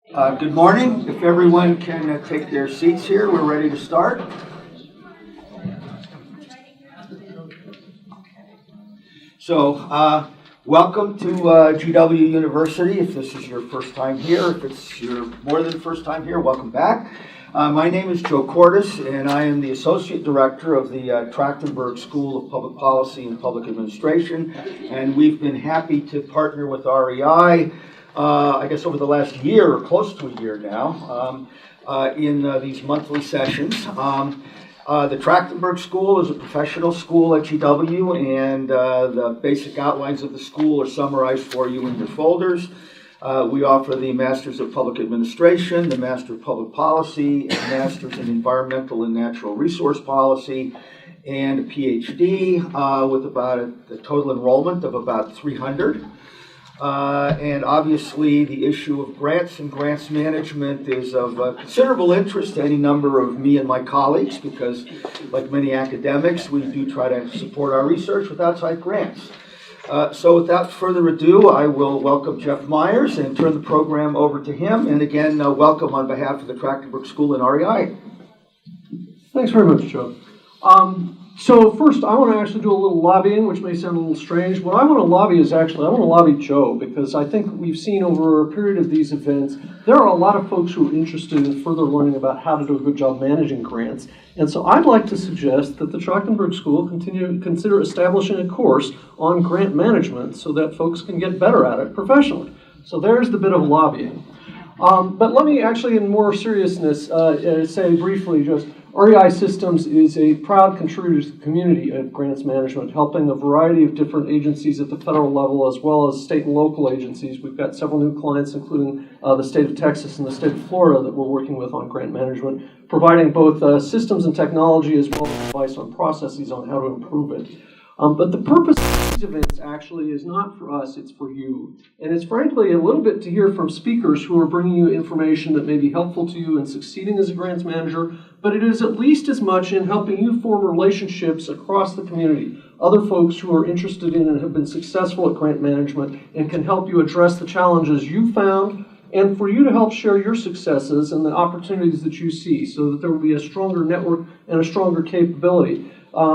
Good morning. If everyone can take their seats here, we're ready to start. So, welcome to GW University. If this is your first time here, if it's your more than first time here, welcome back. My name is Joe Cordes, and I am the Associate Director of the Trachtenberg School of Public Policy and Public Administration, and we've been happy to partner with REI I guess over the last year, or close to a year now, in these monthly sessions. The Trachtenberg School is a professional school at GW, and the basic outlines of the school are summarized for you in your folders. We offer the Masters of Public Administration, the Master of Public Policy, and Masters in Environmental and Natural Resource Policy, and a PhD with about a total enrollment of about 300. And obviously the issue of grants and grants management is of considerable interest to any number of me and my colleagues because, like many academics, we do try to support our research with outside grants. So without further ado, I will welcome Jeff Myers and turn the program over to him. And again, welcome on behalf of the Trachtenberg School and REI. Thanks very much, Joe. So first, I want to actually do a little lobbying, which may sound a little strange. What I want to lobby is I want to lobby Joe, because I think we've seen over a period of these events, there are a lot of folks who are interested in further learning about how to do a good job managing grants. And so I'd like to suggest that the Trachtenberg School consider establishing a course on grant management so that folks can get better at it professionally. So there's the bit of lobbying. But let me actually, in more seriousness, say briefly just, REI Systems is a proud contributor to the community of grants management, helping a variety of different agencies at the federal level as well as state and local agencies. We've got several new clients, including the state of Texas and the state of Florida, that we're working with on grant management, providing both systems and technology as well as advice on processes on how to improve it. But the purpose of these events actually is not for us, it's for you. And it's frankly a little bit to hear from speakers who are bringing you information that may be helpful to you in succeeding as a grants manager, but it is at least as much in helping you form relationships across the community, other folks who are interested in and have been successful at grant management and can help you address the challenges you found, and for you to help share your successes and the opportunities that you see so that there will be a stronger network and a stronger capability.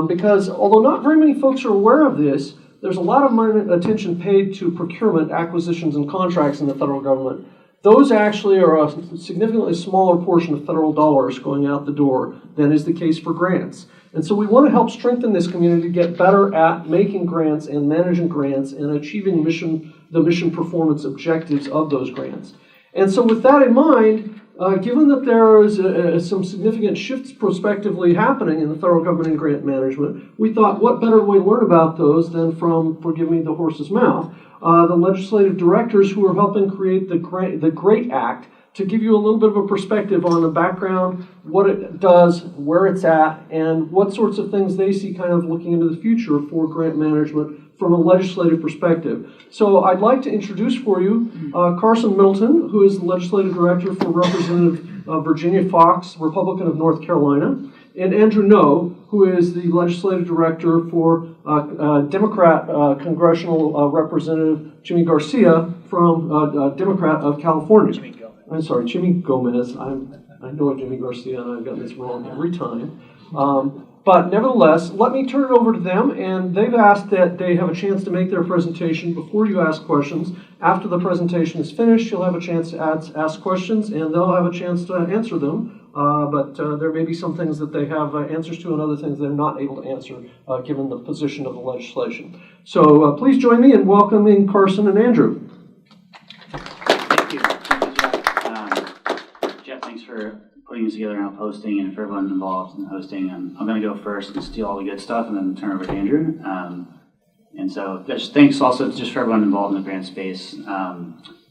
Because although not very many folks are aware of this, there's a lot of attention paid to procurement, acquisitions, and contracts in the federal government. Those actually are a significantly smaller portion of federal dollars going out the door than is the case for grants. And so we want to help strengthen this community to get better at making grants and managing grants and achieving the mission performance objectives of those grants. And so with that in mind, given that there is some significant shifts prospectively happening in the federal government and grant management, we thought what better way to learn about those than from, forgive me, the horse's mouth, the legislative directors who are helping create the GREAT Act to give you a little bit of a perspective on the background, what it does, where it's at, and what sorts of things they see kind of looking into the future for grant management from a legislative perspective. So I'd like to introduce for you Carson Middleton, who is the Legislative Director for Representative Virginia Foxx, Republican of North Carolina, and Andrew Ngo, who is the Legislative Director for Democrat Congressional Representative Jimmy Garcia from Democrat of California. Jimmy Gomez. I know Jimmy Garcia, and I've gotten this wrong every time. But nevertheless, let me turn it over to them, and they've asked that they have a chance to make their presentation before you ask questions. After the presentation is finished, you'll have a chance to ask questions, and they'll have a chance to answer them. But there may be some things that they have answers to and other things they're not able to answer given the position of the legislation. So please join me in welcoming Carson and Andrew. Thank you. Jeff, thanks for putting this together and posting, and for everyone involved in hosting. I'm going to go first and steal all the good stuff and then turn over to Andrew. And so just thanks also just for everyone involved in the grant space.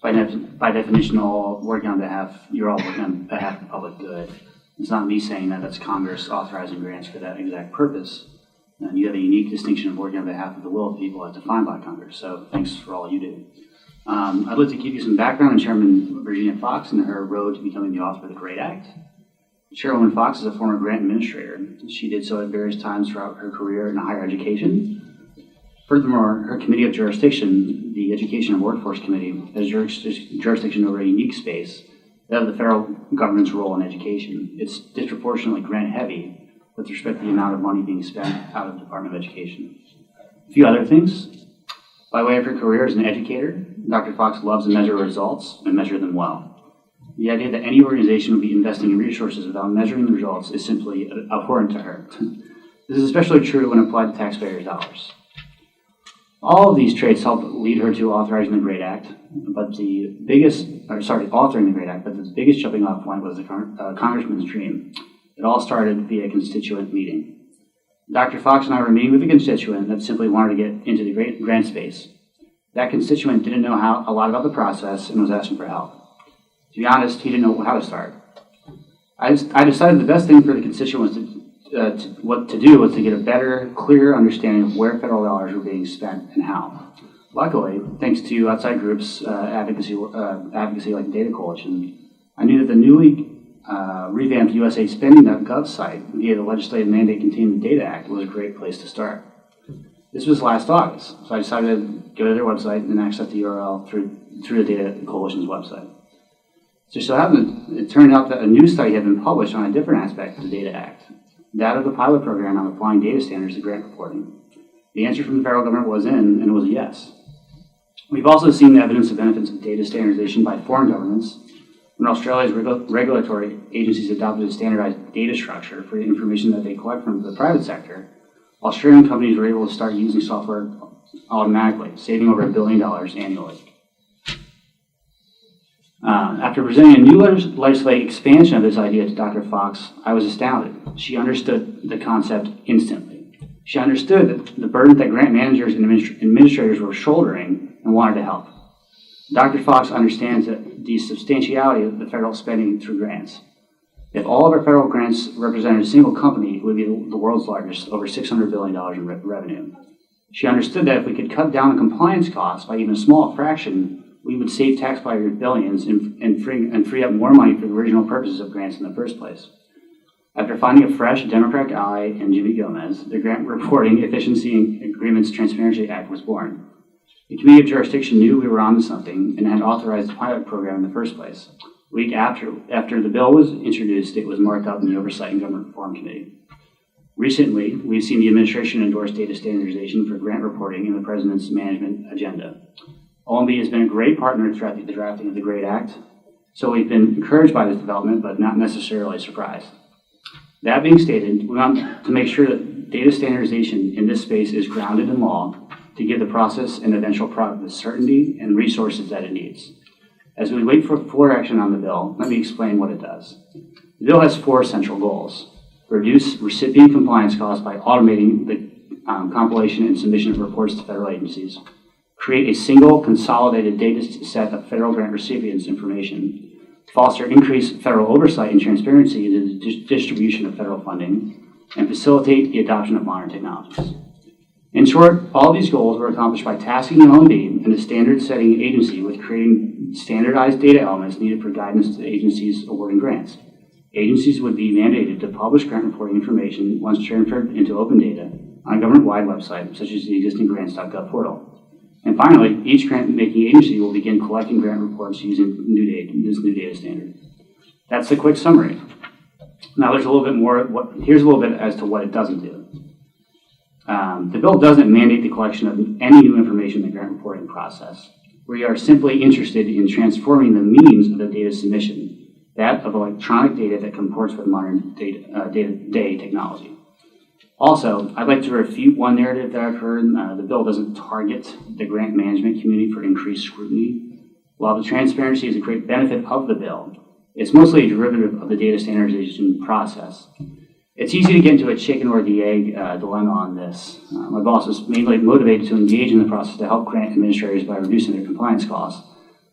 By definition, you're all working on behalf of the public good. It's not me saying that, that's Congress authorizing grants for that exact purpose. And you have a unique distinction of working on behalf of the will of people as defined by Congress. So thanks for all you do. I'd like to give you some background on Chairman Virginia Foxx and her road to becoming the author of the GREAT Act. Chairwoman Foxx is a former grant administrator. She did so at various times throughout her career in higher education. Furthermore, her committee of jurisdiction, the Education and Workforce Committee, has jurisdiction over a unique space that of the federal government's role in education. It's disproportionately grant heavy with respect to the amount of money being spent out of the Department of Education. A few other things. By way of her career as an educator, Dr. Foxx loves to measure results and measure them well. The idea that any organization would be investing in resources without measuring the results is simply abhorrent to her. This is especially true when applied to taxpayers' dollars. All of these traits helped lead her to authoring the GREAT Act, but the biggest jumping off point was the Congressman's dream. It all started via a constituent meeting. Dr. Foxx and I were meeting with a constituent that simply wanted to get into the grant space. That constituent didn't know a lot about the process and was asking for help. To be honest, he didn't know how to start. I decided the best thing for the constituents to do was to get a better, clearer understanding of where federal dollars were being spent and how. Luckily, thanks to outside groups, advocacy like the Data Coalition, I knew that the newly revamped USAspending.gov site via the legislative mandate contained in the Data Act was a great place to start. This was last August, so I decided to go to their website and access the URL through the Data Coalition's website. So it turned out that a new study had been published on a different aspect of the Data Act, that of the pilot program on applying data standards to grant reporting. The answer from the federal government was in, and it was a yes. We've also seen evidence of benefits of data standardization by foreign governments. When Australia's regulatory agencies adopted a standardized data structure for the information that they collect from the private sector, Australian companies were able to start using software automatically, saving over $1 billion annually. After presenting a new legislative expansion of this idea to Dr. Foxx, I was astounded. She understood the concept instantly. She understood the burden that grant managers and administrators were shouldering and wanted to help. Dr. Foxx understands the substantiality of the federal spending through grants. If all of our federal grants represented a single company, it would be the world's largest, over $600 billion in revenue. She understood that if we could cut down on compliance costs by even a small fraction, we would save taxpayers billions and free up more money for the original purposes of grants in the first place. After finding a fresh Democratic ally in Jimmy Gomez, the Grant Reporting Efficiency and Agreements Transparency Act was born. The Committee of Jurisdiction knew we were onto something and had authorized the pilot program in the first place. A week after the bill was introduced, it was marked up in the Oversight and Government Reform Committee. Recently, we've seen the administration endorse data standardization for grant reporting in the President's management agenda. OMB has been a great partner throughout the drafting of the GREAT Act, so we've been encouraged by this development, but not necessarily surprised. That being stated, we want to make sure that data standardization in this space is grounded in law to give the process and eventual product the certainty and resources that it needs. As we wait for full action on the bill, let me explain what it does. The bill has 4 central goals. Reduce recipient compliance costs by automating the compilation and submission of reports to federal agencies. Create a single consolidated data set of federal grant recipients' information. Foster increased federal oversight and transparency into the distribution of federal funding. And facilitate the adoption of modern technologies. In short, all these goals were accomplished by tasking the OMB and the standard-setting agency with creating standardized data elements needed for guidance to the agencies awarding grants. Agencies would be mandated to publish grant reporting information once transferred into open data on a government-wide website, such as the existing grants.gov portal. And finally, each grant-making agency will begin collecting grant reports using this new data standard. That's the quick summary. Now, there's a little bit more. Here's a little bit as to what it doesn't do. The bill doesn't mandate the collection of any new information in the grant reporting process. We are simply interested in transforming the means of the data submission, that of electronic data that comports with modern day technology. Also, I'd like to refute one narrative that I've heard. The bill doesn't target the grant management community for increased scrutiny. While the transparency is a great benefit of the bill, it's mostly a derivative of the data standardization process. It's easy to get into a chicken or the egg dilemma on this. My boss is mainly motivated to engage in the process to help grant administrators by reducing their compliance costs.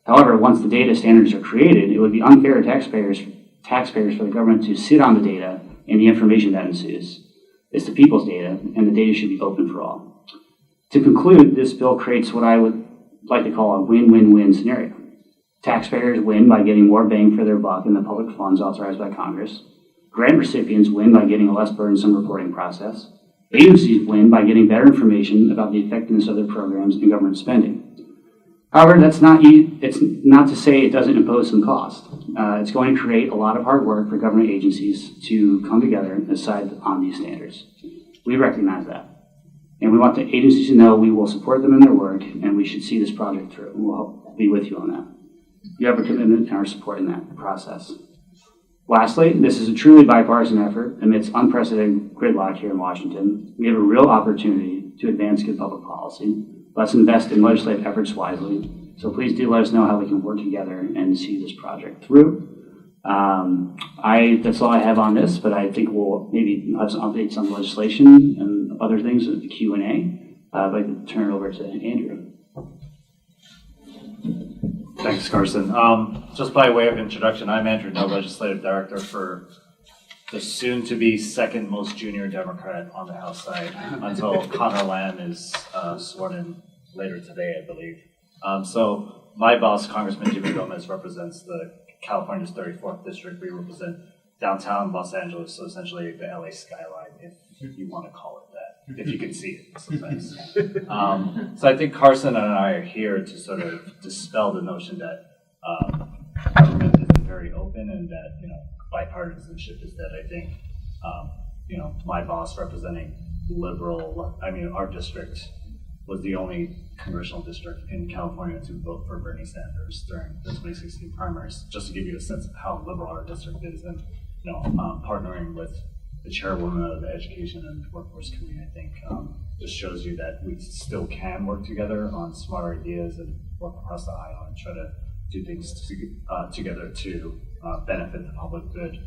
However, once the data standards are created, it would be unfair to taxpayers for the government to sit on the data and the information that ensues. It's the people's data, and the data should be open for all. To conclude, this bill creates what I would like to call a win-win-win scenario. Taxpayers win by getting more bang for their buck in the public funds authorized by Congress. Grant recipients win by getting a less burdensome reporting process. Agencies win by getting better information about the effectiveness of their programs and government spending. However, it's not to say it doesn't impose some cost. it's going to create a lot of hard work for government agencies to come together and decide on these standards. We recognize that. And we want the agencies to know we will support them in their work, and we should see this project through. And we'll help be with you on that. You have a commitment and our support in that process. Lastly, this is a truly bipartisan effort amidst unprecedented gridlock here in Washington. We have a real opportunity to advance good public policy. Let's invest in legislative efforts wisely. So please do let us know how we can work together and see this project through. That's all I have on this, but I think we'll maybe have some updates on legislation and other things with the Q&A. I'd like to turn it over to Andrew. Thanks, Carson. Just by way of introduction, I'm Andrew No, Legislative Director for the soon-to-be second most junior Democrat on the House side until Connor Lamb is sworn in later today, I believe. So my boss, Congressman Jimmy Gomez, represents the California's 34th District. We represent downtown Los Angeles, so essentially the LA skyline, if you want to call it that, if you can see it sometimes. So I think Carson and I are here to sort of dispel the notion that government isn't very open and that, bipartisanship is dead. I think, my boss representing our district was the only congressional district in California to vote for Bernie Sanders during the 2016 primaries, just to give you a sense of how liberal our district is. And partnering with the chairwoman of the Education and Workforce Committee, I think just shows you that we still can work together on smart ideas and work across the aisle and try to do things together to benefit the public good.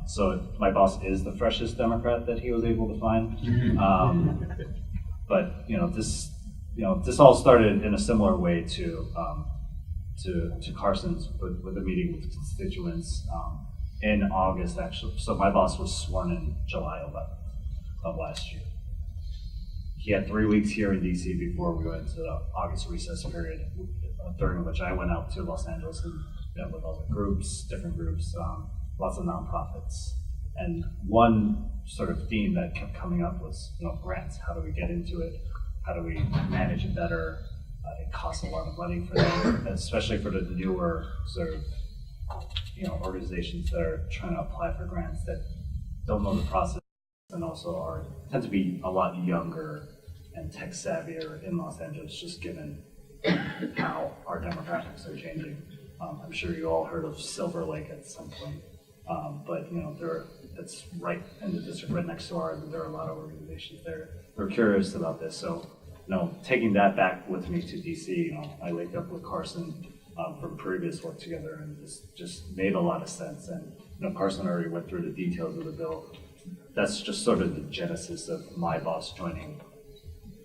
So my boss is the freshest Democrat that he was able to find. But this all started in a similar way to Carson's with a meeting with constituents in August, actually. So my boss was sworn in July 11th of last year. He had 3 weeks here in DC before we went into the August recess period, during which I went out to Los Angeles and met with all the groups, different groups, lots of nonprofits. And one sort of theme that kept coming up was, grants. How do we get into it? How do we manage it better? It costs a lot of money for them, especially for the newer sort of, organizations that are trying to apply for grants that don't know the process and also tend to be a lot younger and tech savvier in Los Angeles, just given how our demographics are changing. I'm sure you all heard of Silver Lake at some point. But it's right in the district right next to ours, and there are a lot of organizations there who are curious about this. So, taking that back with me to DC, I linked up with Carson from previous work together, and this just made a lot of sense. And Carson already went through the details of the bill. That's just sort of the genesis of my boss joining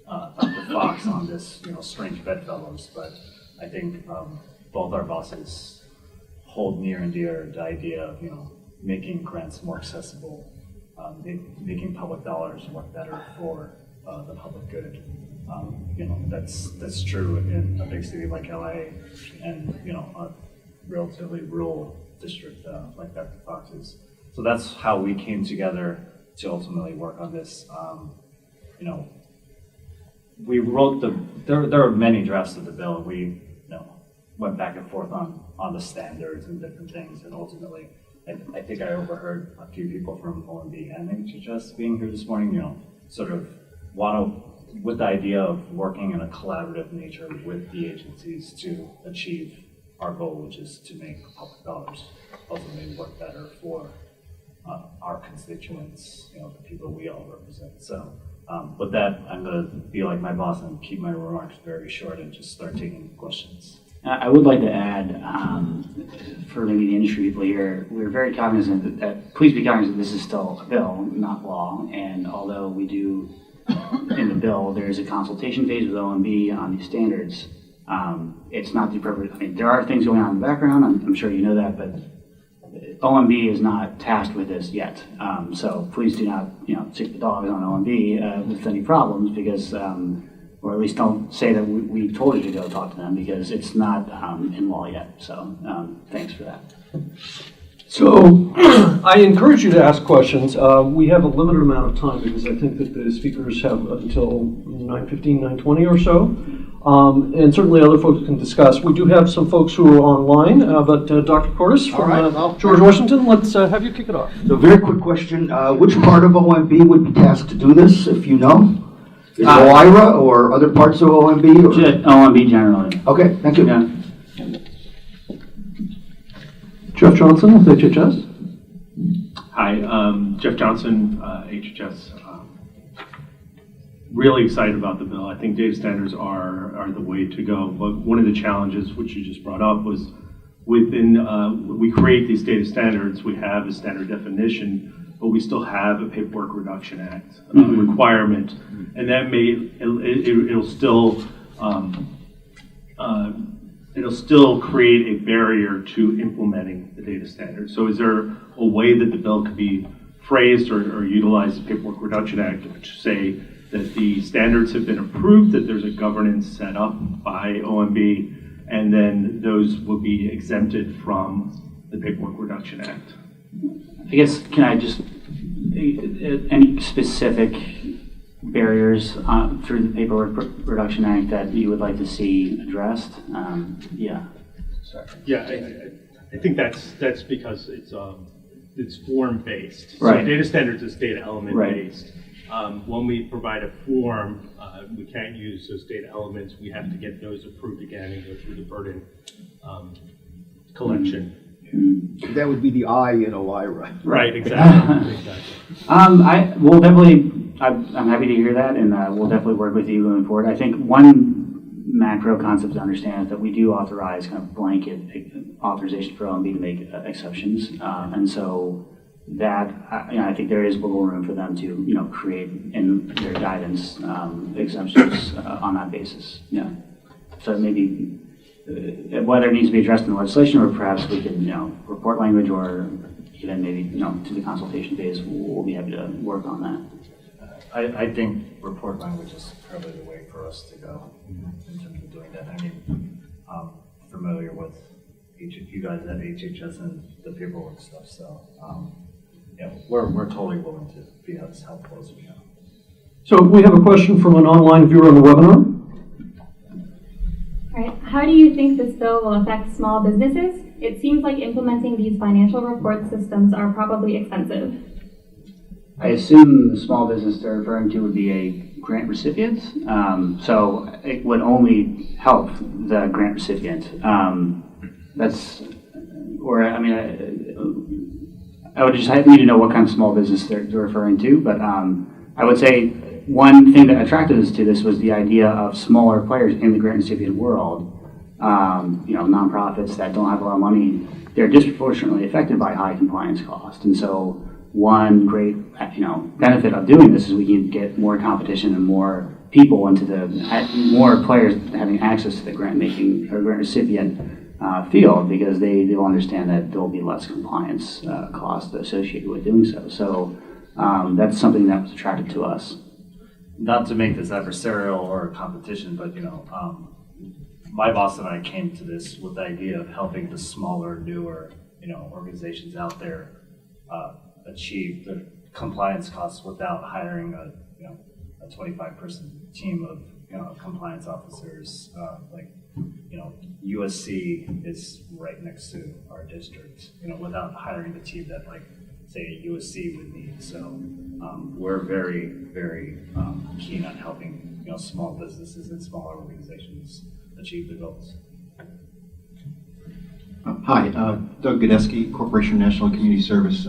Dr. Foxx on this, strange bedfellows. But I think both our bosses hold near and dear the idea of making grants more accessible, making public dollars work better for the public good. That's true in a big city like LA, and a relatively rural district like Dr. Foxx is. So that's how we came together to ultimately work on this. We wrote there are many drafts of the bill. We went back and forth on the standards and different things, and ultimately, I think I overheard a few people from OMB and HHS being here this morning, sort of with the idea of working in a collaborative nature with the agencies to achieve our goal, which is to make public dollars ultimately work better for our constituents, the people we all represent. So with that, I'm going to be like my boss and keep my remarks very short and just start taking questions. I would like to add, for maybe the industry people here, we're very cognizant that please be cognizant this is still a bill, not law. And although we do, in the bill, there's a consultation phase with OMB on these standards, it's not the appropriate, there are things going on in the background, I'm sure you know that, but OMB is not tasked with this yet. So please do not, stick the dogs on OMB with any problems, because or at least don't say that we told you to go talk to them, because it's not in law yet. So thanks for that. So I encourage you to ask questions. We have a limited amount of time because I think that the speakers have until 9:15, 9:20 or so. And certainly other folks can discuss. We do have some folks who are online, but Dr. Cordes All right, from well, George Washington, let's have you kick it off. So very quick question, which part of OMB would be tasked to do this, if you know? Is it OIRA or other parts of OMB? Or? OMB generally. Okay, thank you. Yeah. Jeff Johnson with HHS. Hi, Jeff Johnson, HHS. Really excited about the bill. I think data standards are the way to go. But one of the challenges, which you just brought up, was within, we create these data standards, we have a standard definition, but we still have a Paperwork Reduction Act requirement. And that it'll still create a barrier to implementing the data standards. So is there a way that the bill could be phrased or utilize the Paperwork Reduction Act to say that the standards have been approved, that there's a governance set up by OMB, and then those will be exempted from the Paperwork Reduction Act? I guess, can I just, any specific barriers through the Paperwork Reduction Act that you would like to see addressed? Yeah. Sorry. Yeah, I think that's because it's form-based. Right. So data standards is data element-based. Right. When we provide a form, we can't use those data elements. We have to get those approved again and go through the burden collection. That would be the I in OIRA. Right, exactly. We'll definitely, I'm happy to hear that, and we'll definitely work with you going forward. I think one macro concept to understand is that we do authorize kind of blanket authorization for OMB to make exceptions, and so that I think there is wiggle room for them to create in their guidance exemptions on that basis. Yeah. So maybe whether it needs to be addressed in the legislation or perhaps we can report language or even maybe to the consultation phase, we'll be happy to work on that. I think report language is probably the way for us to go in terms of doing that. I mean, I'm familiar with you guys at HHS and the paperwork stuff, so we're totally willing to be as helpful as we can. So we have a question from an online viewer on the webinar. All right. How do you think this bill will affect small businesses? It seems like implementing these financial report systems are probably expensive. I assume the small business they're referring to would be a grant recipient, so it would only help the grant recipient. I would just need to know what kind of small business they're referring to, but I would say one thing that attracted us to this was the idea of smaller players in the grant recipient world, nonprofits that don't have a lot of money. They're disproportionately affected by high compliance costs, and so one great benefit of doing this is we can get more competition and more people into more players having access to the grant making or grant recipient field, because they'll understand that there will be less compliance costs associated with doing so. So that's something that was attractive to us. Not to make this adversarial or a competition, but my boss and I came to this with the idea of helping the smaller, newer, organizations out there achieve the compliance costs without hiring a 25-person team of compliance officers. USC is right next to our district, without hiring the team that say a USC would need. So we're very, very keen on helping small businesses and smaller organizations achieve their goals. Hi, Doug Godesky, Corporation National Community Service.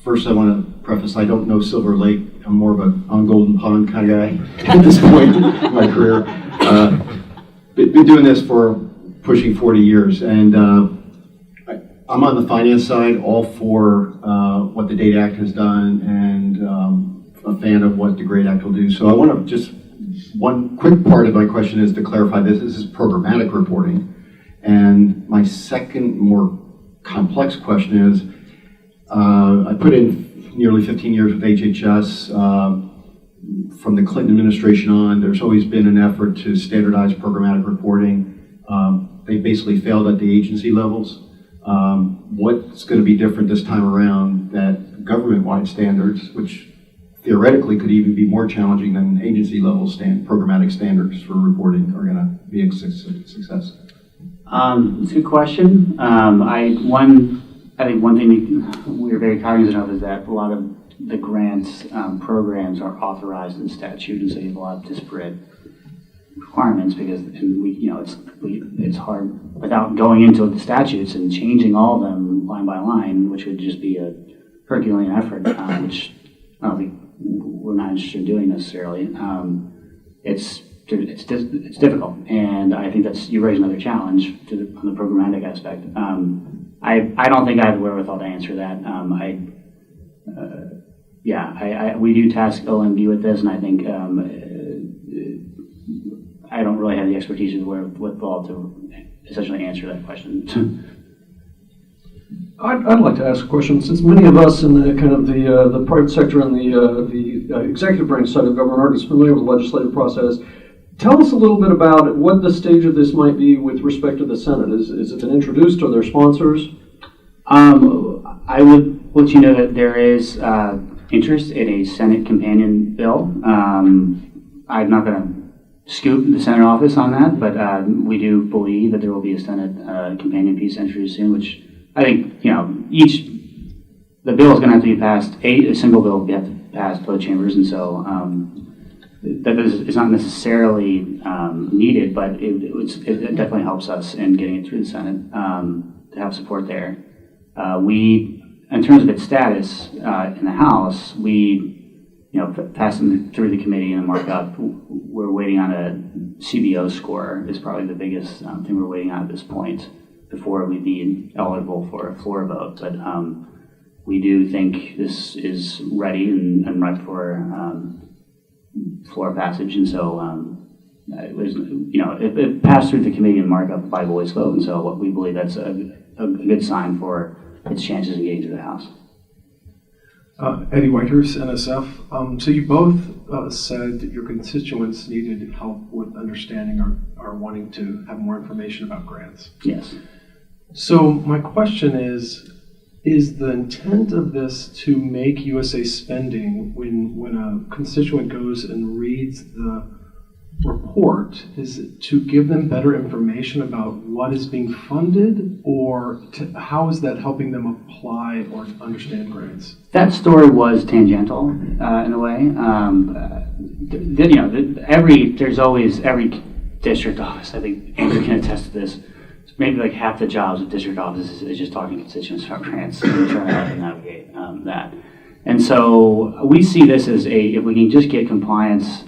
First, I want to preface, I don't know Silver Lake. I'm more of a on Golden Pond kind of guy at this point in my career. Been doing this for pushing 40 years, and I'm on the finance side, all for what the Data Act has done, and a fan of what the GREAT Act will do. So I want to just, one quick part of my question is to clarify this is programmatic reporting. And my second more complex question is, I put in nearly 15 years with HHS. From the Clinton administration on, there's always been an effort to standardize programmatic reporting. They basically failed at the agency levels. What's going to be different this time around that government-wide standards, which theoretically could even be more challenging than agency level programmatic standards for reporting are going to be a success? It's a good question. I think one thing we're very cognizant of is that a lot of the grants programs are authorized in statute, and so you have a lot of disparate requirements because it's hard without going into the statutes and changing all of them line by line, which would just be a Herculean effort, which I don't think we're not interested in doing necessarily. It's difficult, and I think you raise another challenge on the programmatic aspect. I don't think I have the wherewithal to answer that. We do task OMB with this, and I think I don't really have the expertise or the wherewithal to essentially answer that question. I'd like to ask a question, since many of us in the kind of the private sector and the executive branch side of government aren't as familiar with the legislative process. Tell us a little bit about what the stage of this might be with respect to the Senate. Is it been introduced? Are there sponsors? I would let you know that there is interest in a Senate companion bill. I'm not going to scoop the Senate office on that, but we do believe that there will be a Senate companion piece introduced soon, which I think, the bill is going to have to be passed, a single bill will have to pass both chambers, and so it's not necessarily needed, but it definitely helps us in getting it through the Senate to have support there. In terms of its status in the House, we passed them through the committee and a markup. We're waiting on a CBO score is probably the biggest thing we're waiting on at this point before we'd be eligible for a floor vote. But we do think this is ready and ripe for floor passage, and so it passed through the committee and markup by voice vote, and so what we believe that's a good sign for its chances of getting to the House. Eddie Whitehurst, NSF. So you both said that your constituents needed help with understanding or wanting to have more information about grants. Yes. So my question is the intent of this to make USA spending, when a constituent goes and reads the report, is it to give them better information about what is being funded, or how is that helping them apply or understand grants? That story was tangential in a way. There's always every district office. I think Andrew can attest to this. Maybe like half the jobs of district offices is just talking to constituents about grants and trying to help them navigate that. And so we see this as if we can just get compliance.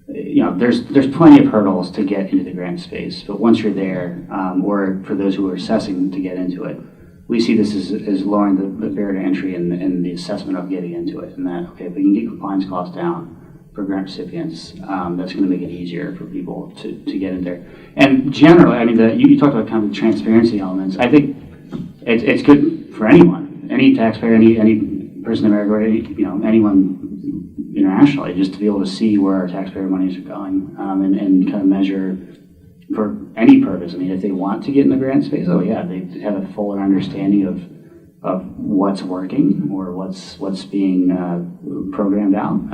There's plenty of hurdles to get into the grant space, but once you're there, or for those who are assessing to get into it, we see this as lowering the barrier to entry and the assessment of getting into it. And that, if we can get compliance costs down for grant recipients, that's going to make it easier for people to get in there. And generally, you talked about kind of the transparency elements. I think it's good for anyone, any taxpayer, any person in America, or anyone internationally, just to be able to see where our taxpayer monies are going, and kind of measure for any purpose. If they want to get in the grant space, they have a fuller understanding of what's working or what's being programmed out.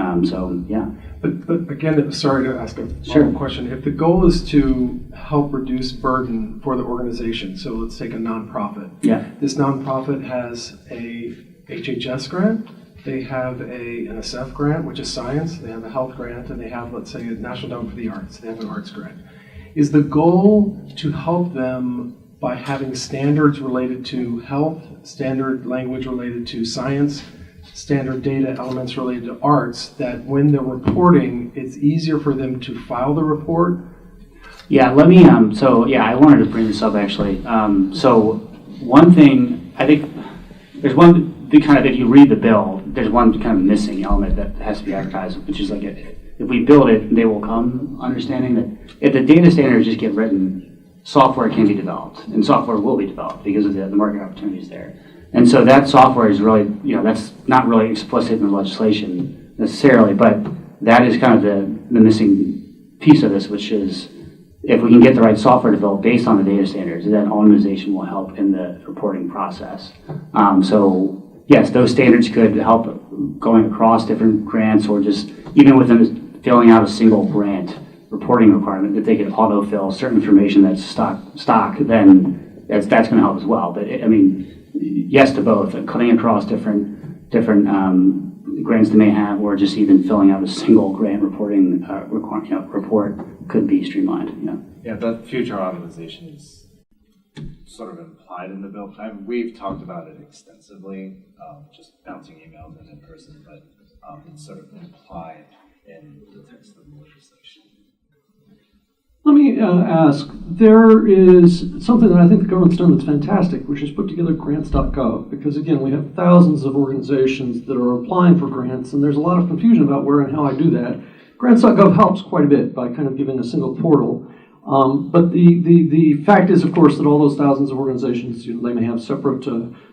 But again, sorry to ask a follow-up question. If the goal is to help reduce burden for the organization, so let's take a nonprofit. Yeah. This nonprofit has a HHS grant. They have an NSF grant, which is science. They have a health grant, and they have, let's say, a National Endowment for the Arts. They have an arts grant. Is the goal to help them by having standards related to health, standard language related to science, standard data elements related to arts, that when they're reporting, it's easier for them to file the report? Yeah, let me, I wanted to bring this up actually. So one thing, I think there's if you read the bill, there's one kind of missing element that has to be advertised, which is like if we build it, they will come, understanding that if the data standards just get written, software can be developed, and software will be developed because of the market opportunities there. And so that software is really, that's not really explicit in the legislation necessarily, but that is kind of the missing piece of this, which is if we can get the right software developed based on the data standards, then automation will help in the reporting process. So yes, those standards could help going across different grants, or just even with them filling out a single grant reporting requirement, that they could autofill certain information that's stock, then that's going to help as well. But I mean, yes to both. Cutting across different grants they may have, or just even filling out a single grant reporting report could be streamlined. Yeah, that future automation is sort of implied in the bill. We've talked about it extensively, just bouncing emails in person, but it's sort of implied in the text of the legislation. Let me ask, there is something that I think the government's done that's fantastic, which is put together grants.gov, because again, we have thousands of organizations that are applying for grants, and there's a lot of confusion about where and how I do that. Grants.gov helps quite a bit by kind of giving a single portal. But the fact is, of course, that all those thousands of organizations, they may have separate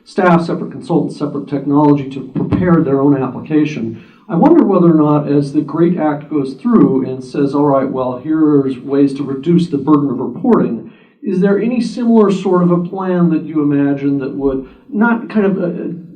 staff, separate consultants, separate technology to prepare their own application. I wonder whether or not, as the GREAT Act goes through and says, all right, well, here's ways to reduce the burden of reporting, is there any similar sort of a plan that you imagine that would not kind of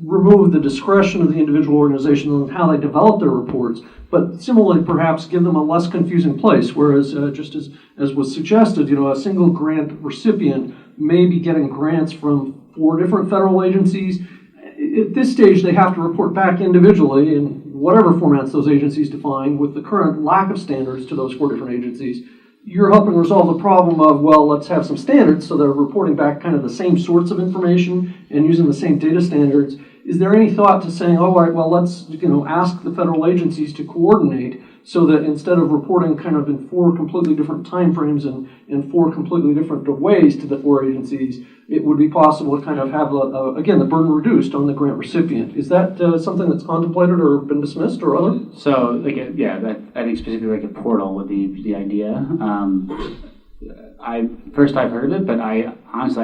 remove the discretion of the individual organization on how they develop their reports, but similarly perhaps give them a less confusing place, whereas just as was suggested, a single grant recipient may be getting grants from 4 different federal agencies. At this stage, they have to report back individually in whatever formats those agencies define. With the current lack of standards to those 4 different agencies, you're helping resolve the problem of, well, let's have some standards so they're reporting back kind of the same sorts of information and using the same data standards. Is there any thought to saying, all right, well, let's ask the federal agencies to coordinate so that instead of reporting kind of in 4 completely different timeframes and in 4 completely different ways to the 4 agencies, it would be possible to kind of have, again, the burden reduced on the grant recipient? Is that something that's contemplated or been dismissed or other? So, I think specifically like a portal would be the idea. I've heard of it, but I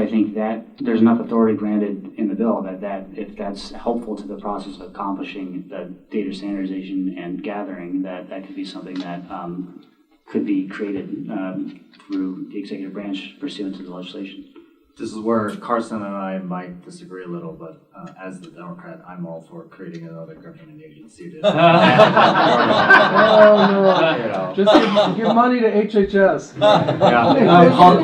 think that there's enough authority granted in the bill that if that's helpful to the process of accomplishing the data standardization and gathering, that could be something that could be created through the executive branch pursuant to the legislation. This is where Carson and I might disagree a little, but as the Democrat, I'm all for creating another government agency. Just give money to HHS.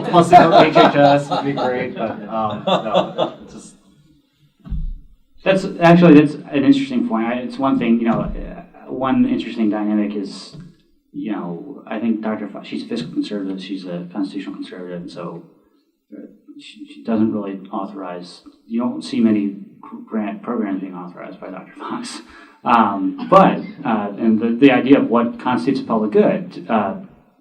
Plus HHS would be great, but no, just. That's an interesting point. It's one thing, one interesting dynamic is, I think Dr. Foxx, she's a fiscal conservative, she's a constitutional conservative, and so she doesn't really authorize, you don't see many grant programs being authorized by Dr. Foxx. But the idea of what constitutes a public good,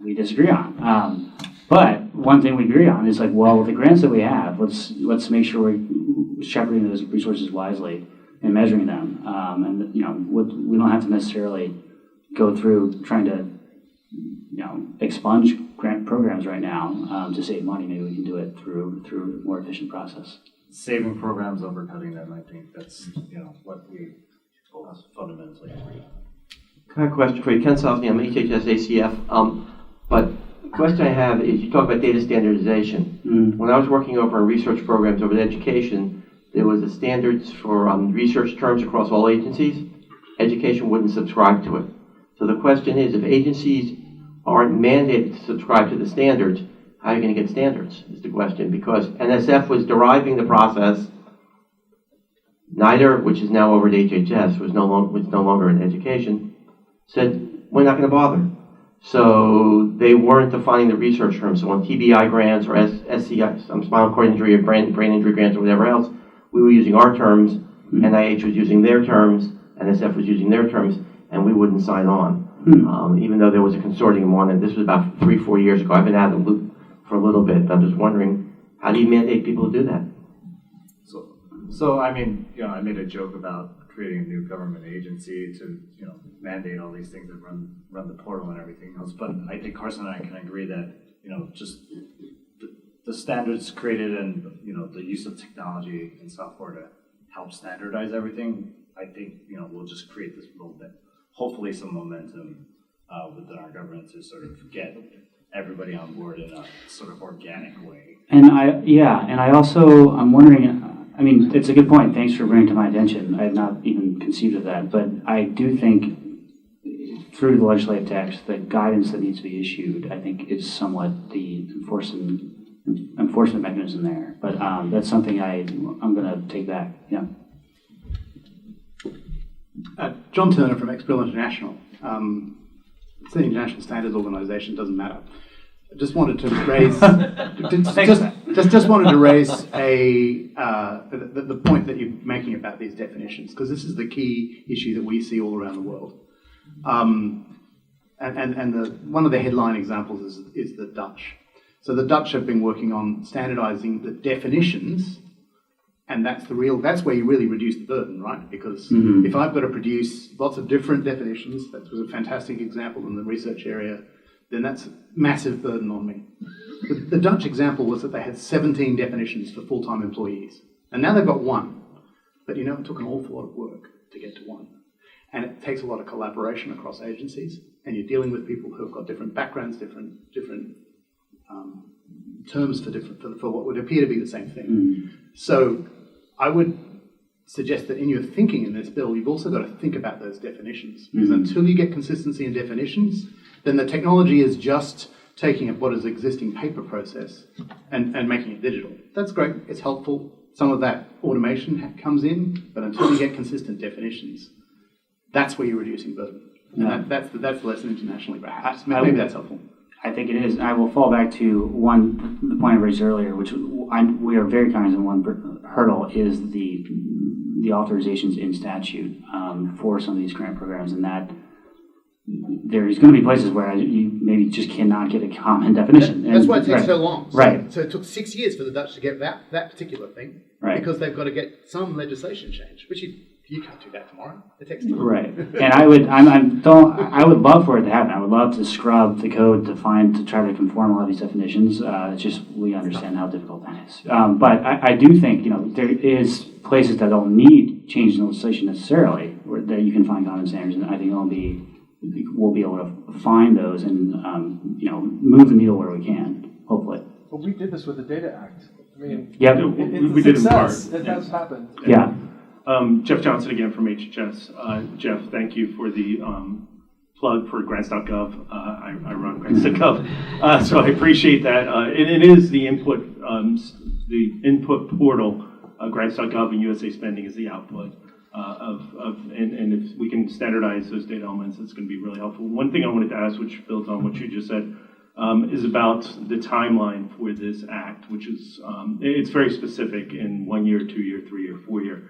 we disagree on. But one thing we agree on is the grants that we have, let's make sure we're shepherding those resources wisely and measuring them. We don't have to necessarily go through trying to, expunge grant programs right now to save money. Maybe we can do it through a more efficient process. Saving programs over cutting them, I think that's what we fundamentally agree on. I have a question for you. Ken Southey, I'm HHS ACF. But the question I have is, you talk about data standardization. When I was working over on research programs over at education, there was a standards for research terms across all agencies. Education wouldn't subscribe to it. So the question is, if agencies aren't mandated to subscribe to the standards, how are you going to get standards, is the question. Because NSF was deriving the process. NIDR, which is now over at HHS, was no longer in education, said, we're not going to bother. So they weren't defining the research terms. So on TBI grants or SCI, spinal cord injury or brain injury grants or whatever else, we were using our terms, NIH was using their terms, NSF was using their terms, and we wouldn't sign on. Even though there was a consortium on it. This was about 3-4 years ago. I've been out of the loop for a little bit. I'm just wondering, how do you mandate people to do that? So I mean, I made a joke about creating a new government agency to, mandate all these things that run the portal and everything else. But I think Carson and I can agree that, just the standards created and, the use of technology and software to help standardize everything, I think, we'll just create this little bit, hopefully some momentum within our government to sort of get everybody on board in a sort of organic way. And I'm wondering, I mean, it's a good point. Thanks for bringing it to my attention. I had not even conceived of that. But I do think through the legislative text, the guidance that needs to be issued, I think, is somewhat the enforcement mechanism there. But that's something I'm going to take back. Yeah. John Turner from Exbrill International. It's an international standards organization, doesn't matter. I just wanted to raise just wanted to raise the point that you're making about these definitions, because this is the key issue that we see all around the world. One of the headline examples is the Dutch. So the Dutch have been working on standardizing the definitions, and that's where you really reduce the burden, right? Because if I've got to produce lots of different definitions, that was a fantastic example in the research area, then that's a massive burden on me. The Dutch example was that they had 17 definitions for full-time employees, and now they've got one. But it took an awful lot of work to get to one. And it takes a lot of collaboration across agencies, and you're dealing with people who have got different backgrounds, different terms for what would appear to be the same thing. So I would suggest that in your thinking in this bill, you've also got to think about those definitions. Because until you get consistency in definitions, then the technology is just taking what is existing paper process and making it digital. That's great, it's helpful. Some of that automation comes in, but until you get consistent definitions, that's where you're reducing burden. And that's the lesson internationally, perhaps. Maybe that's helpful. I think it is. And I will fall back to the point I raised earlier, which we are very cognizant of. One hurdle is the authorizations in statute for some of these grant programs, and that there's going to be places where you maybe just cannot get a common definition. That's why it takes so long. Right. So it took 6 years for the Dutch to get that particular thing, because they've got to get some legislation change, which you can't do that tomorrow. It takes time. Right. And I would love for it to happen. I would love to scrub the code to try to conform a lot of these definitions. It's just we understand how difficult that is. But I do think there is places that don't need change in legislation necessarily, that you can find common standards, and I think we'll be able to find those and move the needle where we can, hopefully. But we did this with the Data Act. I mean, we did in part. It has happened. Yeah. Jeff Johnson again from HHS. Jeff, thank you for the plug for grants.gov. I run grants.gov, so I appreciate that. And it is the input portal. Grants.gov and USA Spending is the output and if we can standardize those data elements, it's going to be really helpful. One thing I wanted to ask, which builds on what you just said, is about the timeline for this act, which is it's very specific in 1 year, 2 year, 3 year, 4 year.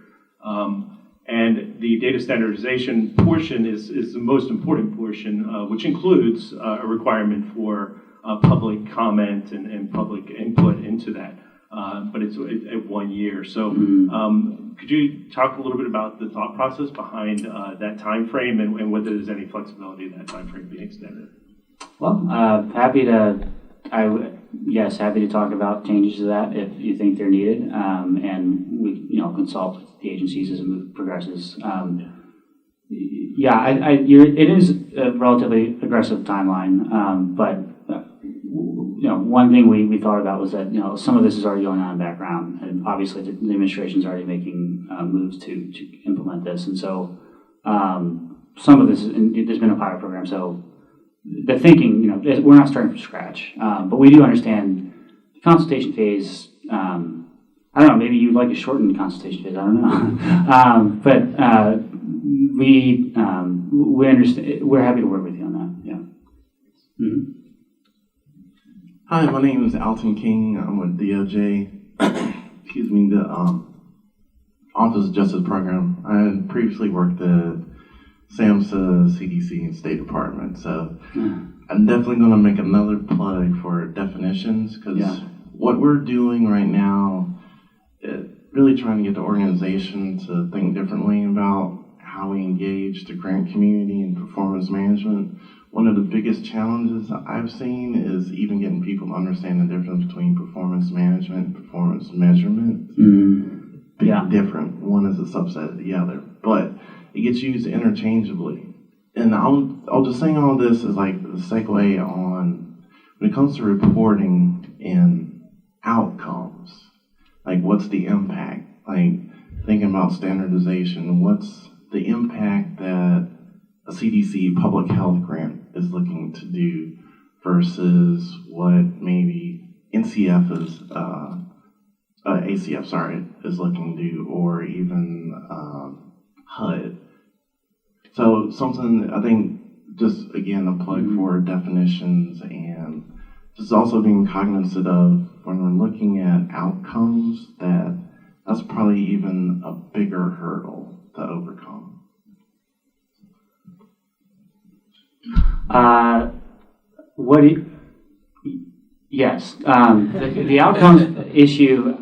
And the data standardization portion is the most important portion, which includes a requirement for public comment and public input into that. But it's at 1 year. So could you talk a little bit about the thought process behind that time frame and whether there's any flexibility in that time frame being extended? Well, happy to talk about changes to that if you think they're needed, and we consult the agencies as it progresses. It is a relatively aggressive timeline, but one thing we thought about was that some of this is already going on in the background, and obviously the administration is already making moves to implement this, and so some of this there's been a pilot program, so. The thinking, we're not starting from scratch, but we do understand the consultation phase. I don't know, maybe you'd like a shortened consultation phase. I don't know, but we understand. We're happy to work with you on that. Yeah. Mm-hmm. Hi, my name is Alton King. I'm with DOJ. Excuse me, the Office of Justice Program. I had previously worked at SAMHSA, CDC, and State Department. So I'm definitely going to make another plug for definitions, because what we're doing right now is really trying to get the organization to think differently about how we engage the grant community and performance management. One of the biggest challenges I've seen is even getting people to understand the difference between performance management and performance measurement. Different. One is a subset of the other, but it gets used interchangeably. And I'll just saying all this is like the segue on when it comes to reporting and outcomes, like what's the impact? like thinking about standardization, what's the impact that a CDC public health grant is looking to do versus what maybe NCF is, ACF, sorry, is looking to do, or even HUD. So something, I think, just again, a plug for definitions, and just also being cognizant of when we're looking at outcomes, that's probably even a bigger hurdle to overcome. Yes, the outcomes issue,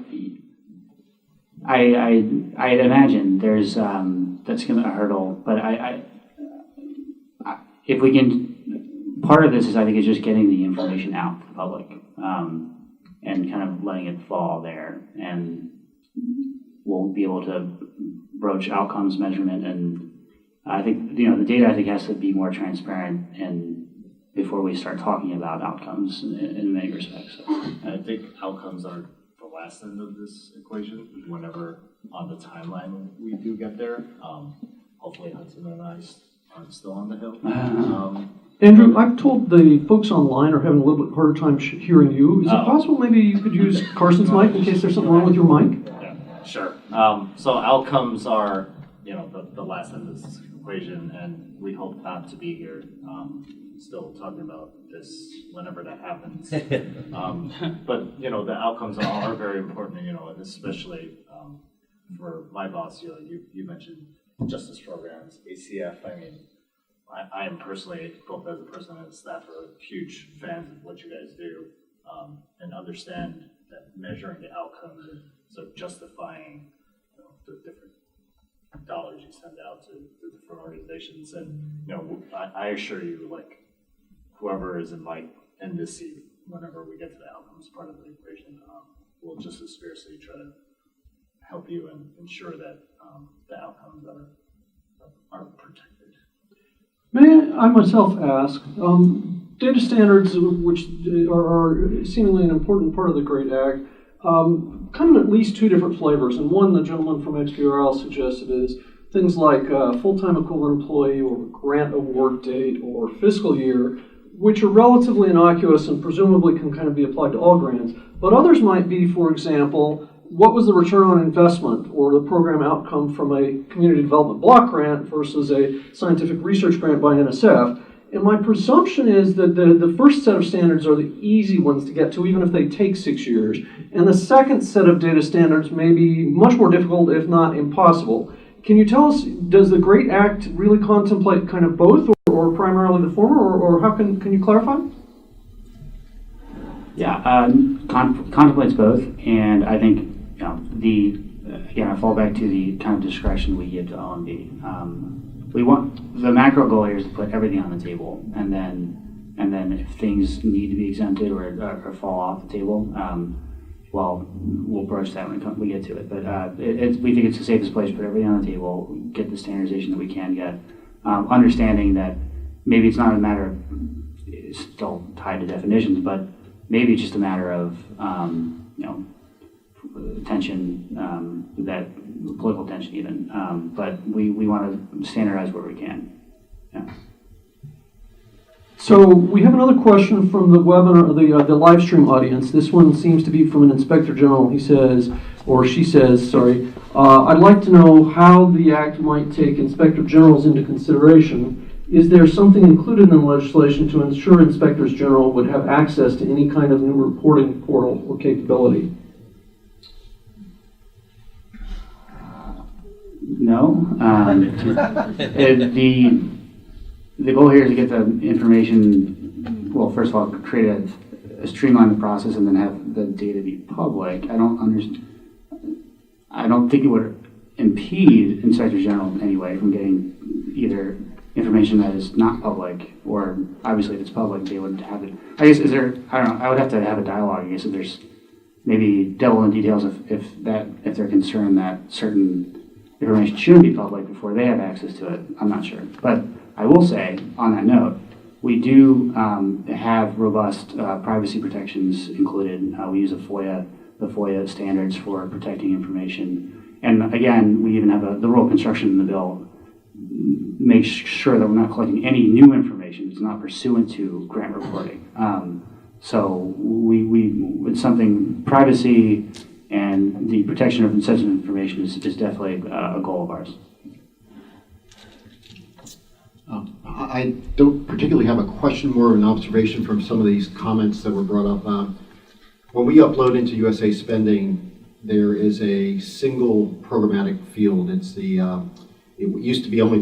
I imagine there's, that's gonna be a hurdle, but if we can, part of this is, I think, is just getting the information out to the public, and kind of letting it fall there, and we'll be able to broach outcomes measurement, and I think, the data, I think, has to be more transparent and before we start talking about outcomes in many respects. So. I think outcomes are the last end of this equation, whenever on the timeline we do get there. Hopefully Hudson and I aren't still on the hill. Andrew, I've told the folks online are having a little bit harder time hearing you. Is it possible maybe you could use Carson's mic in case there's something wrong with your mic? Yeah, sure. So outcomes are, the last end of this equation, and we hope not to be here still talking about this whenever that happens. But the outcomes are very important, and especially for my boss. You mentioned justice programs, ACF. I mean, I am personally, both as a person and staff, are huge fans of what you guys do, and understand that measuring the outcomes and so justifying the different dollars you send out to the different organizations. And I assure you, like, whoever is in this seat, whenever we get to the outcomes part of the equation, we'll just as fiercely try to help you and ensure that the outcomes are protected. May I myself ask, data standards, which are seemingly an important part of the Great Ag, come in at least two different flavors, and one the gentleman from XBRL suggested is things like full-time equivalent employee or grant award date or fiscal year, which are relatively innocuous and presumably can kind of be applied to all grants. But others might be, for example, what was the return on investment or the program outcome from a community development block grant versus a scientific research grant by NSF? And my presumption is that the first set of standards are the easy ones to get to, even if they take 6 years. And the second set of data standards may be much more difficult, if not impossible. Can you tell us, does the GREAT Act really contemplate kind of both, or primarily the former, or how can you clarify? Yeah, contemplates both, and I think again, I fall back to the kind of discretion we give to OMB. We want the macro goal here is to put everything on the table, and then if things need to be exempted or fall off the table, well, we'll broach that when we get to it. But we think it's the safest place to put everything on the table, get the standardization that we can get, understanding that maybe it's not a matter of, it's still tied to definitions, but maybe it's just a matter of tension, that political tension even. But we want to standardize where we can. Yeah. So we have another question from the webinar, the live stream audience. This one seems to be from an Inspector General. He says, or she says, sorry, I'd like to know how the Act might take Inspector Generals into consideration. Is there something included in the legislation to ensure Inspectors General would have access to any kind of new reporting portal or capability? No. The goal here is to get the information, well, first of all, create a streamlined process and then have the data be public. I don't think it would impede Inspector General in any way from getting either information that is not public, or obviously if it's public, they would have it. I guess, I don't know, I would have to have a dialogue, I guess, if there's maybe devil in details if they're concerned that certain information shouldn't be public before they have access to it. I'm not sure. But I will say, on that note, we do have robust privacy protections included. We use the FOIA standards for protecting information. And again, we even have the rule of construction in the bill makes sure that we're not collecting any new information. It's not pursuant to grant reporting. So it's something, privacy and the protection of sensitive information is definitely a goal of ours. I don't particularly have a question, more of an observation from some of these comments that were brought up. When we upload into USA Spending, there is a single programmatic field. It's it used to be only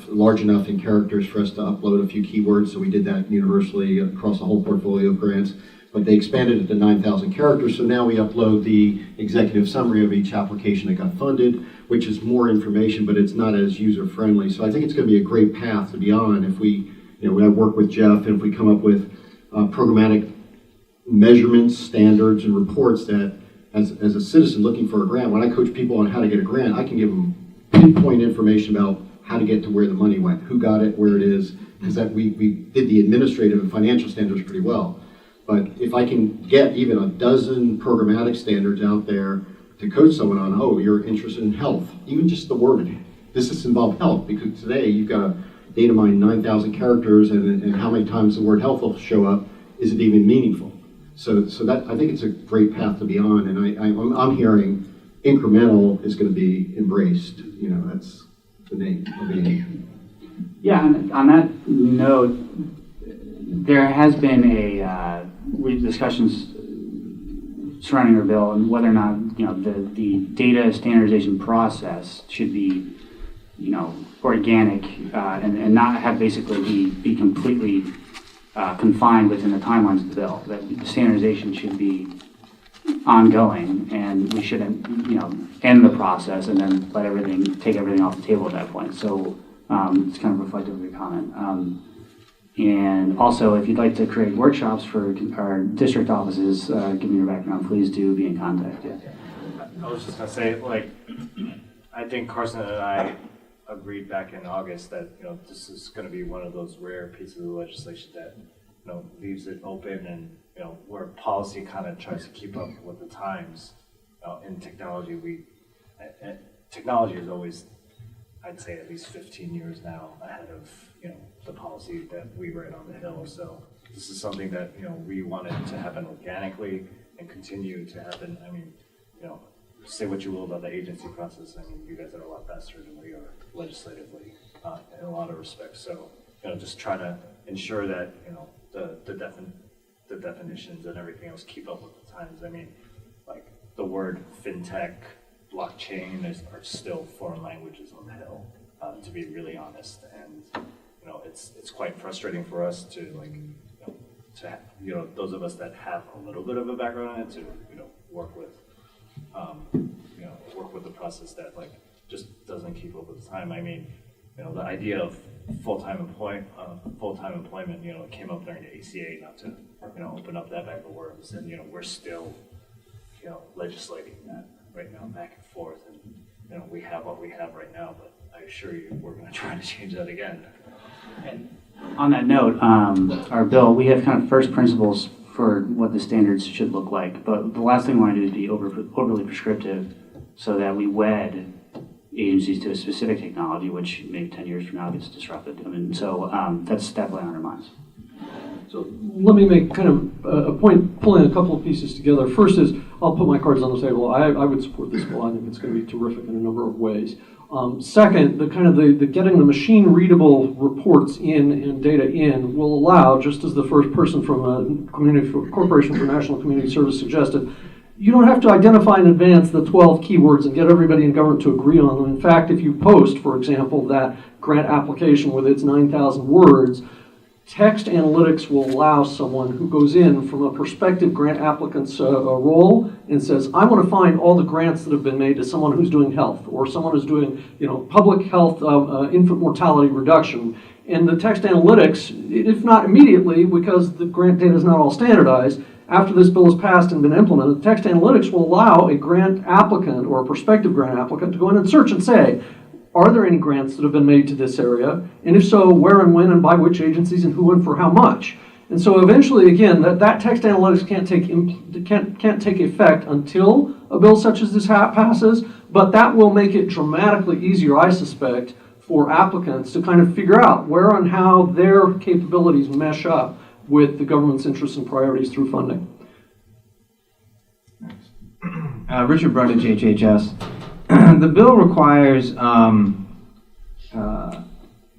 large enough in characters for us to upload a few keywords, so we did that universally across the whole portfolio of grants. But they expanded it to 9,000 characters, so now we upload the executive summary of each application that got funded, which is more information, but it's not as user-friendly. So I think it's going to be a great path to be on if we, I work with Jeff, and if we come up with programmatic measurements, standards, and reports that, as a citizen looking for a grant, when I coach people on how to get a grant, I can give them pinpoint information about how to get to where the money went, who got it, where it is, because that we did the administrative and financial standards pretty well. But if I can get even a dozen programmatic standards out there to coach someone on, oh, you're interested in health, even just the word, does this involve health? Because today you've got to data mine 9,000 characters, and how many times the word health will show up, is it even meaningful? So that, I think it's a great path to be on, and I'm hearing incremental is going to be embraced. That's the name of the game. Yeah, and on that note, there has been discussions surrounding our bill and whether or not the data standardization process should be organic and not have basically be completely confined within the timelines of the bill. That the standardization should be ongoing, and we shouldn't end the process and then take everything off the table at that point. So it's kind of reflective of your comment. And also, if you'd like to create workshops for our district offices, given your background, please do be in contact. Yeah. I was just gonna say, I think Carson and I agreed back in August that this is going to be one of those rare pieces of legislation that leaves it open, and where policy kind of tries to keep up with the times. In technology, technology is always, I'd say, at least 15 years now ahead of the policy that we write on the Hill. So this is something that we wanted to happen organically and continue to happen. I mean, say what you will about the agency process. I mean, you guys are a lot faster than we are legislatively in a lot of respects. So just try to ensure that the definitions and everything else keep up with the times. I mean, like the word fintech, blockchain are still foreign languages on the Hill, to be really honest. And it's quite frustrating for us to those of us that have a little bit of a background in it to work with the process that just doesn't keep up with the time. I mean, the idea of full-time employment, it came up during the ACA, not to open up that bag of worms, and we're still legislating that right now back and forth, and we have what we have right now, but I assure you we're going to try to change that again. And on that note, our bill, we have kind of first principles for what the standards should look like, but the last thing we want to do is be overly prescriptive so that we wed agencies to a specific technology, which maybe 10 years from now gets disrupted. I mean, so that's definitely on our minds. So let me make kind of a point, pulling a couple of pieces together. First is, I'll put my cards on the table. I would support this bill. I think it's going to be terrific in a number of ways. Second, the getting the machine readable reports in and data in will allow, just as the first person from a Corporation for National Community Service suggested, you don't have to identify in advance the 12 keywords and get everybody in government to agree on them. In fact, if you post, for example, that grant application with its 9,000 words, text analytics will allow someone who goes in from a prospective grant applicant's role and says, I want to find all the grants that have been made to someone who's doing health, or someone who's doing public health infant mortality reduction. And the text analytics, if not immediately, because the grant data is not all standardized, after this bill is passed and been implemented, text analytics will allow a grant applicant or a prospective grant applicant to go in and search and say, are there any grants that have been made to this area? And if so, where and when and by which agencies and who and for how much? And so eventually, again, that text analytics can't take effect until a bill such as this passes, But that will make it dramatically easier, I suspect, for applicants to kind of figure out where and how their capabilities mesh up with the government's interests and priorities through funding. Richard Brundage, HHS. The bill requires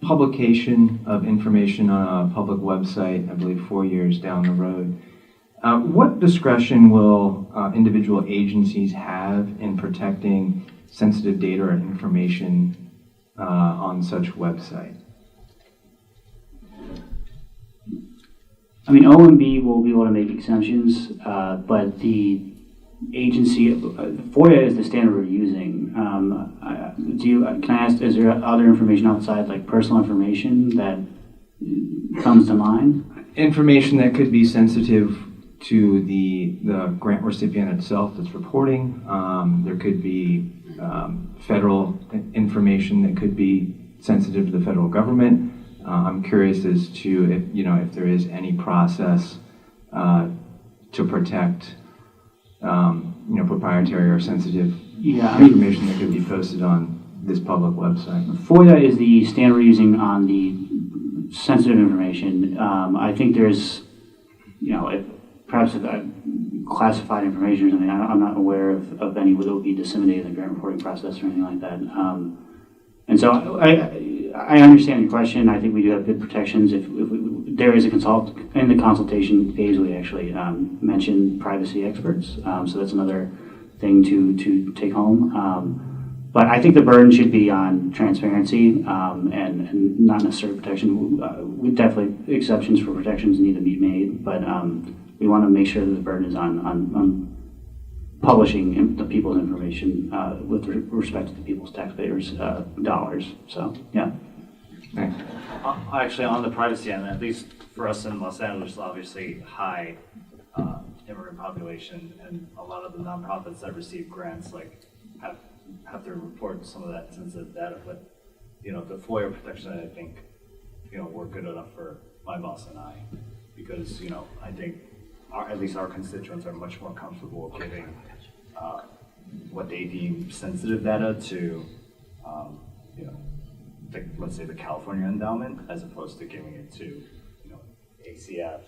publication of information on a public website, I believe 4 years down the road. What discretion will individual agencies have in protecting sensitive data or information on such website? I mean, OMB will be able to make exemptions, but the agency, FOIA is the standard we're using. Can I ask, is there other information outside, like personal information that comes to mind? Information that could be sensitive to the grant recipient itself that's reporting. There could be federal information that could be sensitive to the federal government. I'm curious as to if there is any process to protect proprietary or sensitive information that could be posted on this public website. FOIA is the standard we're using on the sensitive information. I think there's, perhaps classified information or something. I'm not aware of any that will be disseminated in the grant reporting process or anything like that. And so I understand your question. I think we do have good protections. If there is a in the consultation phase, we actually mention privacy experts. So that's another thing to take home. But I think the burden should be on transparency and not necessarily protection. We definitely, exceptions for protections need to be made, but we want to make sure that the burden is on publishing the people's information with respect to the people's taxpayers' dollars. So, yeah. Thanks. Actually, on the privacy end, at least for us in Los Angeles, obviously high immigrant population, and a lot of the nonprofits that receive grants have to report some of that sensitive data. But the FOIA protection, I think we're good enough for my boss and I, because I think at least our constituents are much more comfortable giving what they deem sensitive data to let's say the California endowment, as opposed to giving it to ACF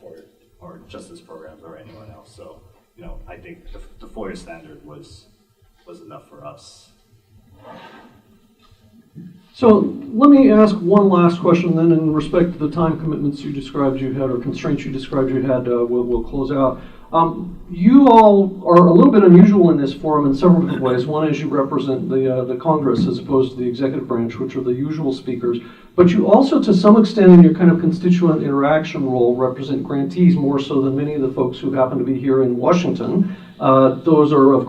or justice programs or anyone else. So I think the FOIA standard was enough for us. So let me ask one last question then in respect to the time commitments you described you had, or constraints you described you had. We'll close out. You all are a little bit unusual in this forum in several different ways. One is you represent the Congress as opposed to the executive branch, which are the usual speakers. But you also, to some extent, in your kind of constituent interaction role, represent grantees more so than many of the folks who happen to be here in Washington. There are of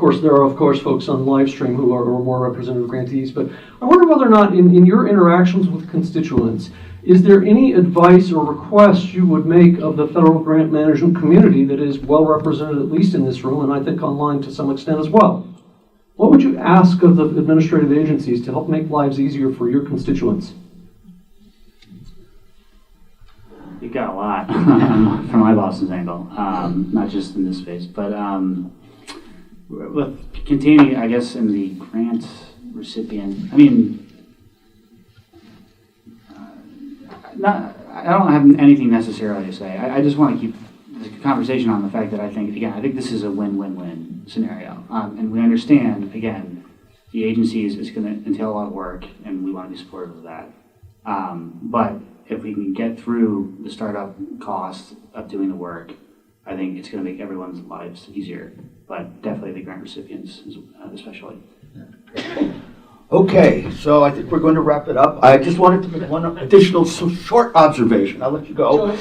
course folks on live stream who are more representative grantees. But I wonder whether or not in your interactions with constituents, is there any advice or request you would make of the federal grant management community that is well represented, at least in this room, and I think online to some extent as well? What would you ask of the administrative agencies to help make lives easier for your constituents? You've got a lot from my boss's angle, not just in this space, but with continuing, I guess, in the grant recipient, I don't have anything necessarily to say. I just want to keep the conversation on the fact that I think this is a win-win-win scenario. And we understand, again, the agency is going to entail a lot of work, and we want to be supportive of that. But if we can get through the startup cost of doing the work, I think it's going to make everyone's lives easier, but definitely the grant recipients especially. Okay, so I think we're going to wrap it up. I just wanted to make one additional short observation. I'll let you go.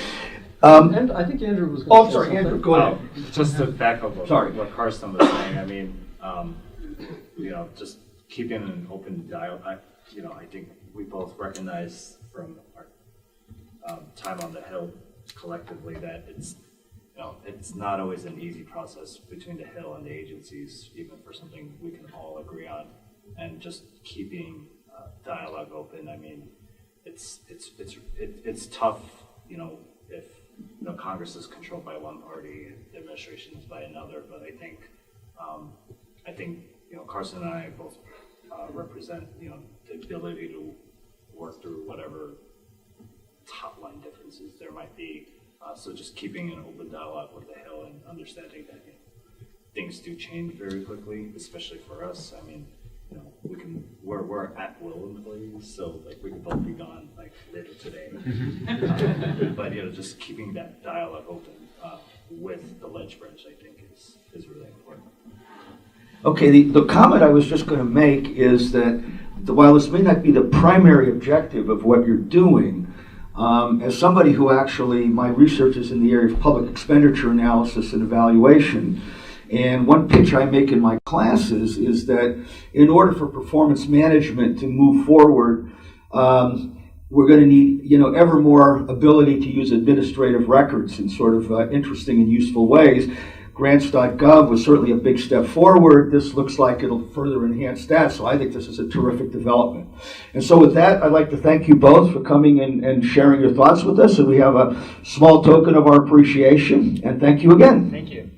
And I think Andrew was going to say sorry, something. Andrew, go ahead. Just to back up what Carson was saying, just keeping an open dialogue. I think we both recognize from our time on the Hill collectively that it's not always an easy process between the Hill and the agencies, even for something we can all agree on. And just keeping dialogue open. It's tough, if Congress is controlled by one party, the administration is by another. But I think Carson and I both represent, you know, the ability to work through whatever top line differences there might be. So just keeping an open dialogue with the Hill and understanding that, you know, things do change very quickly, especially for us. I mean, you know, we're at will employees, so like we can both be gone like later today. But you know, just keeping that dialogue open with the ledge branch, I think, is really important. Okay, the comment I was just going to make is that while this may not be the primary objective of what you're doing, as somebody who actually, my research is in the area of public expenditure analysis and evaluation, and one pitch I make in my classes is that in order for performance management to move forward, we're going to need, you know, ever more ability to use administrative records in sort of interesting and useful ways. Grants.gov was certainly a big step forward. This looks like it'll further enhance that, so I think this is a terrific development. And so with that, I'd like to thank you both for coming and sharing your thoughts with us, and we have a small token of our appreciation, and thank you again. Thank you.